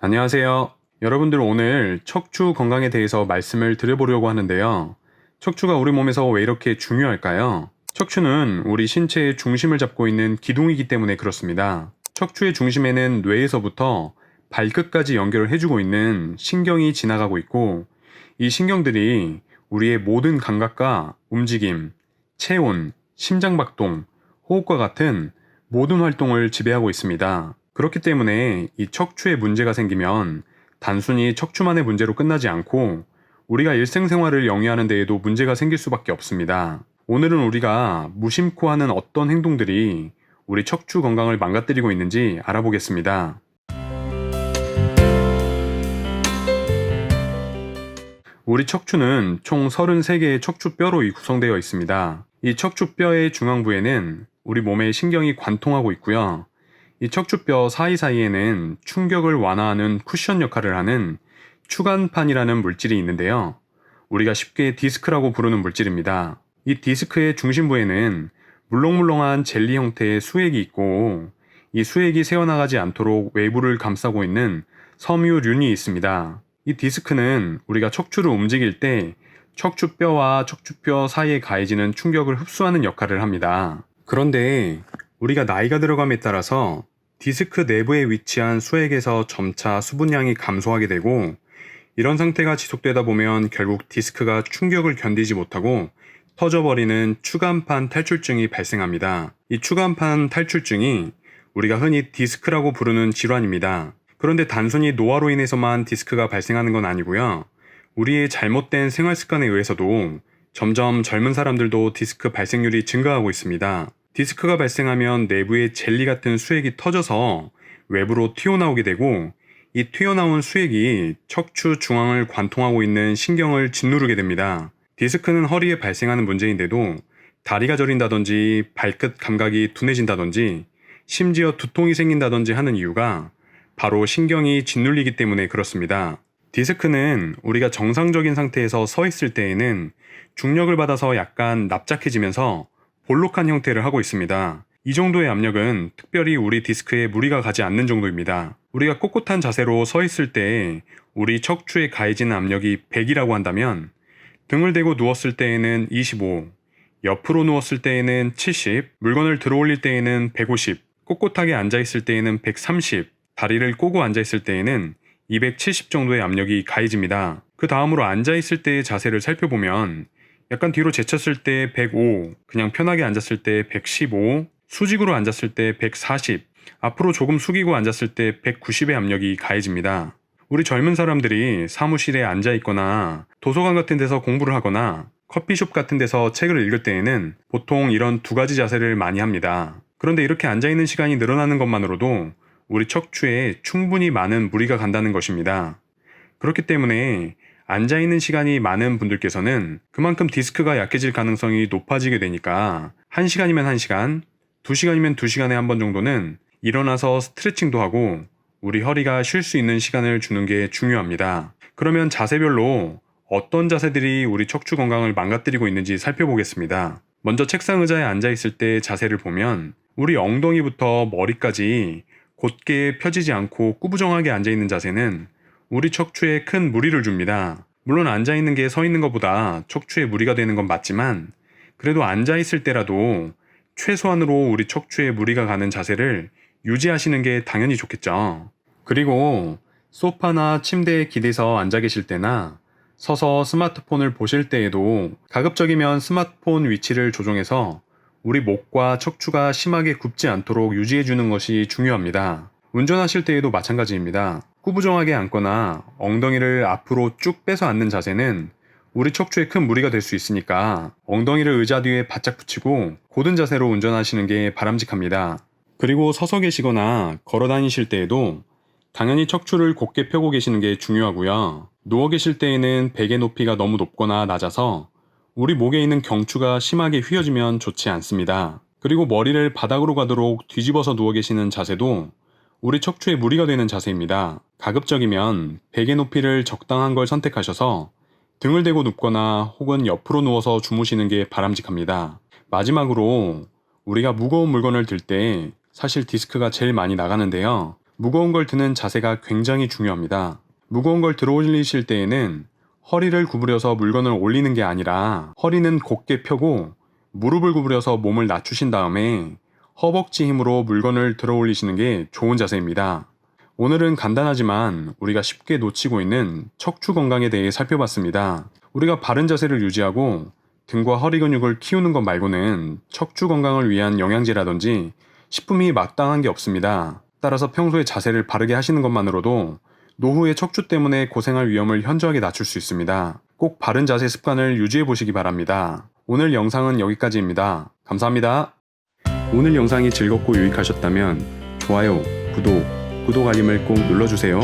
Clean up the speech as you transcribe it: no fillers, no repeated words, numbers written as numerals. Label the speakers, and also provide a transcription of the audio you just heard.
Speaker 1: 안녕하세요. 여러분들 오늘 척추 건강에 대해서 말씀을 드려보려고 하는데요. 척추가 우리 몸에서 왜 이렇게 중요할까요? 척추는 우리 신체의 중심을 잡고 있는 기둥이기 때문에 그렇습니다. 척추의 중심에는 뇌에서부터 발끝까지 연결을 해주고 있는 신경이 지나가고 있고, 이 신경들이 우리의 모든 감각과 움직임, 체온, 심장박동, 호흡과 같은 모든 활동을 지배하고 있습니다. 그렇기 때문에 이 척추에 문제가 생기면 단순히 척추만의 문제로 끝나지 않고 우리가 일생생활을 영위하는 데에도 문제가 생길 수밖에 없습니다. 오늘은 우리가 무심코 하는 어떤 행동들이 우리 척추 건강을 망가뜨리고 있는지 알아보겠습니다. 우리 척추는 총 33개의 척추뼈로 구성되어 있습니다. 이 척추뼈의 중앙부에는 우리 몸의 신경이 관통하고 있고요. 이 척추뼈 사이사이에는 충격을 완화하는 쿠션 역할을 하는 추간판이라는 물질이 있는데요. 우리가 쉽게 디스크라고 부르는 물질입니다. 이 디스크의 중심부에는 물렁물렁한 젤리 형태의 수액이 있고, 이 수액이 새어나가지 않도록 외부를 감싸고 있는 섬유륜이 있습니다. 이 디스크는 우리가 척추를 움직일 때 척추뼈와 척추뼈 사이에 가해지는 충격을 흡수하는 역할을 합니다. 그런데 우리가 나이가 들어감에 따라서 디스크 내부에 위치한 수액에서 점차 수분량이 감소하게 되고, 이런 상태가 지속되다 보면 결국 디스크가 충격을 견디지 못하고 터져버리는 추간판 탈출증이 발생합니다. 이 추간판 탈출증이 우리가 흔히 디스크라고 부르는 질환입니다. 그런데 단순히 노화로 인해서만 디스크가 발생하는 건 아니고요. 우리의 잘못된 생활 습관에 의해서도 점점 젊은 사람들도 디스크 발생률이 증가하고 있습니다. 디스크가 발생하면 내부의 젤리 같은 수액이 터져서 외부로 튀어나오게 되고, 이 튀어나온 수액이 척추 중앙을 관통하고 있는 신경을 짓누르게 됩니다. 디스크는 허리에 발생하는 문제인데도 다리가 저린다든지 발끝 감각이 둔해진다든지 심지어 두통이 생긴다든지 하는 이유가 바로 신경이 짓눌리기 때문에 그렇습니다. 디스크는 우리가 정상적인 상태에서 서 있을 때에는 중력을 받아서 약간 납작해지면서 볼록한 형태를 하고 있습니다. 이 정도의 압력은 특별히 우리 디스크에 무리가 가지 않는 정도입니다. 우리가 꼿꼿한 자세로 서 있을 때 우리 척추에 가해지는 압력이 100이라고 한다면, 등을 대고 누웠을 때에는 25, 옆으로 누웠을 때에는 70, 물건을 들어 올릴 때에는 150, 꼿꼿하게 앉아있을 때에는 130, 다리를 꼬고 앉아있을 때에는 270 정도의 압력이 가해집니다. 그 다음으로 앉아있을 때의 자세를 살펴보면 약간 뒤로 제쳤을 때 105, 그냥 편하게 앉았을 때 115, 수직으로 앉았을 때 140, 앞으로 조금 숙이고 앉았을 때 190의 압력이 가해집니다. 우리 젊은 사람들이 사무실에 앉아 있거나 도서관 같은 데서 공부를 하거나 커피숍 같은 데서 책을 읽을 때에는 보통 이런 두 가지 자세를 많이 합니다. 그런데 이렇게 앉아 있는 시간이 늘어나는 것만으로도 우리 척추에 충분히 많은 무리가 간다는 것입니다. 그렇기 때문에 앉아있는 시간이 많은 분들께서는 그만큼 디스크가 약해질 가능성이 높아지게 되니까 1시간이면 1시간, 2시간이면 2시간에 한 번 정도는 일어나서 스트레칭도 하고 우리 허리가 쉴 수 있는 시간을 주는 게 중요합니다. 그러면 자세별로 어떤 자세들이 우리 척추 건강을 망가뜨리고 있는지 살펴보겠습니다. 먼저 책상 의자에 앉아있을 때 자세를 보면 우리 엉덩이부터 머리까지 곧게 펴지지 않고 꾸부정하게 앉아있는 자세는 우리 척추에 큰 무리를 줍니다. 물론 앉아있는 게 서 있는 것보다 척추에 무리가 되는 건 맞지만, 그래도 앉아있을 때라도 최소한으로 우리 척추에 무리가 가는 자세를 유지하시는 게 당연히 좋겠죠. 그리고 소파나 침대에 기대서 앉아 계실 때나 서서 스마트폰을 보실 때에도 가급적이면 스마트폰 위치를 조정해서 우리 목과 척추가 심하게 굽지 않도록 유지해주는 것이 중요합니다. 운전하실 때에도 마찬가지입니다. 꾸부정하게 앉거나 엉덩이를 앞으로 쭉 빼서 앉는 자세는 우리 척추에 큰 무리가 될 수 있으니까 엉덩이를 의자 뒤에 바짝 붙이고 고든 자세로 운전하시는 게 바람직합니다. 그리고 서서 계시거나 걸어 다니실 때에도 당연히 척추를 곧게 펴고 계시는 게 중요하고요. 누워 계실 때에는 베개 높이가 너무 높거나 낮아서 우리 목에 있는 경추가 심하게 휘어지면 좋지 않습니다. 그리고 머리를 바닥으로 가도록 뒤집어서 누워 계시는 자세도 우리 척추에 무리가 되는 자세입니다. 가급적이면 베개 높이를 적당한 걸 선택하셔서 등을 대고 눕거나 혹은 옆으로 누워서 주무시는 게 바람직합니다. 마지막으로 우리가 무거운 물건을 들 때 사실 디스크가 제일 많이 나가는데요. 무거운 걸 드는 자세가 굉장히 중요합니다. 무거운 걸 들어 올리실 때에는 허리를 구부려서 물건을 올리는 게 아니라 허리는 곧게 펴고 무릎을 구부려서 몸을 낮추신 다음에 허벅지 힘으로 물건을 들어 올리시는 게 좋은 자세입니다. 오늘은 간단하지만 우리가 쉽게 놓치고 있는 척추 건강에 대해 살펴봤습니다. 우리가 바른 자세를 유지하고 등과 허리 근육을 키우는 것 말고는 척추 건강을 위한 영양제라든지 식품이 마땅한 게 없습니다. 따라서 평소에 자세를 바르게 하시는 것만으로도 노후의 척추 때문에 고생할 위험을 현저하게 낮출 수 있습니다. 꼭 바른 자세 습관을 유지해 보시기 바랍니다. 오늘 영상은 여기까지입니다. 감사합니다. 오늘 영상이 즐겁고 유익하셨다면 좋아요, 구독 알림을 꼭 눌러주세요.